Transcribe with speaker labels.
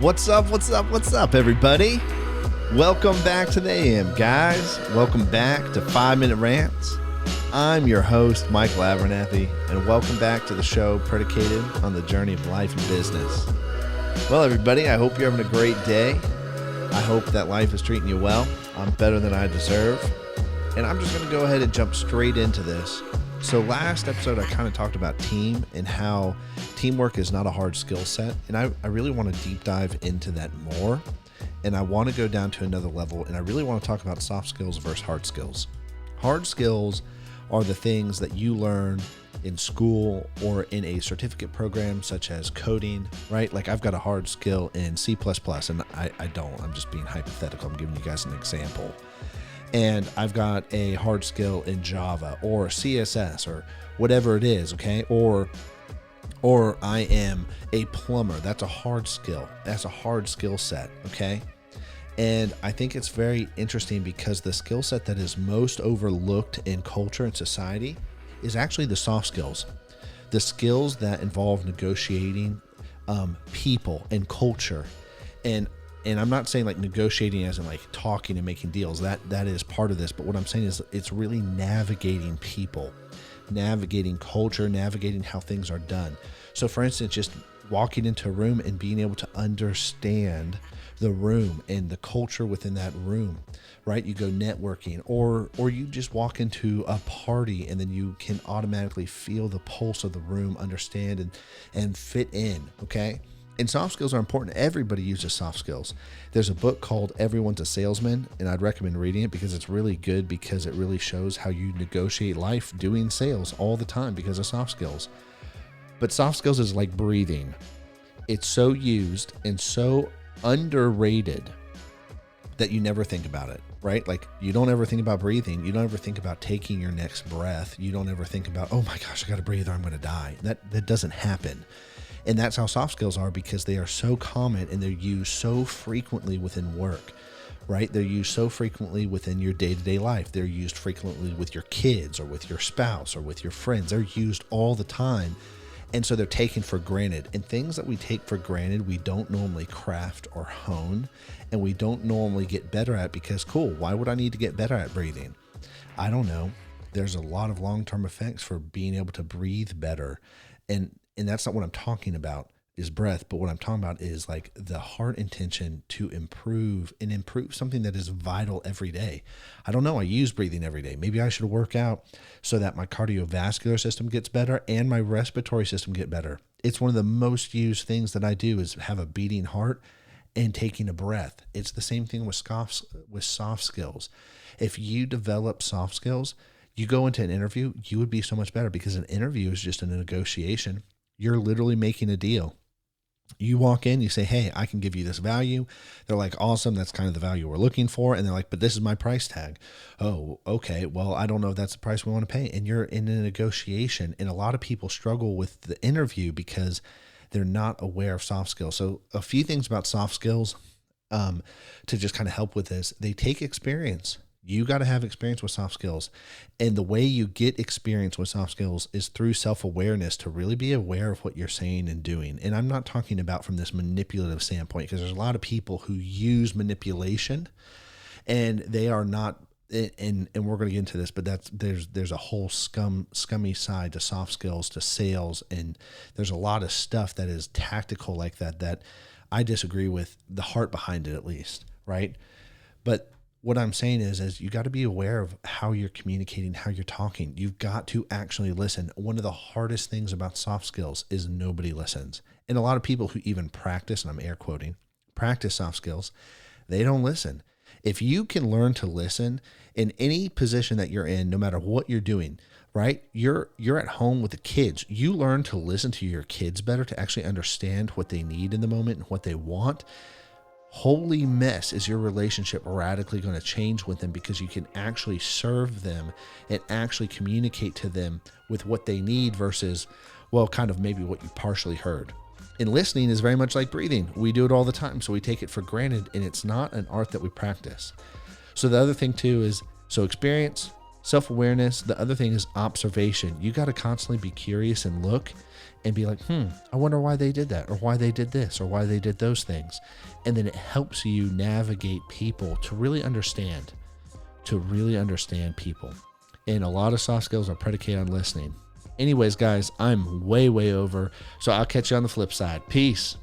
Speaker 1: What's up? What's up? What's up, everybody? Welcome back to the AM, guys. Welcome back to 5-Minute Rants. I'm your host, Michael Abernathy, and welcome back to the show predicated on the journey of life and business. Well, everybody, I hope you're having a great day. I hope that life is treating you well. I'm better than I deserve. And I'm just going to go ahead and jump straight into this. So last episode, I kind of talked about team and how teamwork is not a hard skill set. And I really want to deep dive into that more. And I want to go down to another level. And I really want to talk about soft skills versus hard skills. Hard skills are the things that you learn in school or in a certificate program such as coding, right? Like I've got a hard skill in C++, and I don't. I'm just being hypothetical. I'm giving you guys an example. And I've got a hard skill in Java or CSS or whatever it is, okay? Or I am a plumber. That's a hard skill. That's a hard skill set, okay? And I think it's very interesting because the skill set that is most overlooked in culture and society is actually the soft skills. The skills that involve negotiating people and culture. And I'm not saying like negotiating as in like talking and making deals. That is part of this. But what I'm saying is it's really navigating people, navigating culture, navigating how things are done. So for instance, just walking into a room and being able to understand the room and the culture within that room, right? You go networking or you just walk into a party and then you can automatically feel the pulse of the room, understand and fit in, okay? And soft skills are important. Everybody uses soft skills. There's a book called Everyone's a Salesman, and I'd recommend reading it because it's really good because it really shows how you negotiate life doing sales all the time because of soft skills. But soft skills is like breathing. It's so used and so underrated that you never think about it, right? Like you don't ever think about breathing. You don't ever think about taking your next breath. You don't ever think about, oh my gosh, I got to breathe or I'm going to die. That doesn't happen. And that's how soft skills are because they are so common and they're used so frequently within work, right? They're used so frequently within your day-to-day life. They're used frequently with your kids or with your spouse or with your friends. They're used all the time. And so they're taken for granted. And things that we take for granted, we don't normally craft or hone, and we don't normally get better at because, cool, why would I need to get better at breathing? I don't know. There's a lot of long-term effects for being able to breathe better. And that's not what I'm talking about is breath, but what I'm talking about is like the heart intention to improve something that is vital every day. I don't know. I use breathing every day. Maybe I should work out so that my cardiovascular system gets better and my respiratory system get better. It's one of the most used things that I do is have a beating heart and taking a breath. It's the same thing with soft skills. If you develop soft skills, you go into an interview, you would be so much better because an interview is just a negotiation. You're literally making a deal. You walk in, you say, hey, I can give you this value. They're like, awesome. That's kind of the value we're looking for. And they're like, but this is my price tag. Oh, okay. Well, I don't know if that's the price we want to pay. And you're in a negotiation. And a lot of people struggle with the interview because they're not aware of soft skills. So a few things about soft skills to just kind of help with this. They take experience. You got to have experience with soft skills. And the way you get experience with soft skills is through self-awareness to really be aware of what you're saying and doing. And I'm not talking about from this manipulative standpoint because there's a lot of people who use manipulation and they are not, and we're going to get into this, but there's a whole scummy side to soft skills, to sales. And there's a lot of stuff that is tactical like that I disagree with the heart behind it at least. Right. But what I'm saying is you got to be aware of how you're communicating, how you're talking. You've got to actually listen. One of the hardest things about soft skills is nobody listens. And a lot of people who even practice, and I'm air quoting, practice soft skills, they don't listen. If you can learn to listen in any position that you're in, no matter what you're doing, right? You're at home with the kids. You learn to listen to your kids better, to actually understand what they need in the moment and what they want. Holy mess, is your relationship radically going to change with them because you can actually serve them and actually communicate to them with what they need versus, well, kind of maybe what you partially heard. And listening is very much like breathing. We do it all the time, so we take it for granted, and it's not an art that we practice. So the other thing too is, so experience,
Speaker 2: Self-awareness. The other thing is observation. You got to constantly be curious and look and be like, I wonder why they did that, or why they did this, or why they did those things. And then it helps you navigate people to really understand people. And a lot of soft skills are predicated on listening. Anyways, guys, I'm way over. So I'll catch you on the flip side. Peace.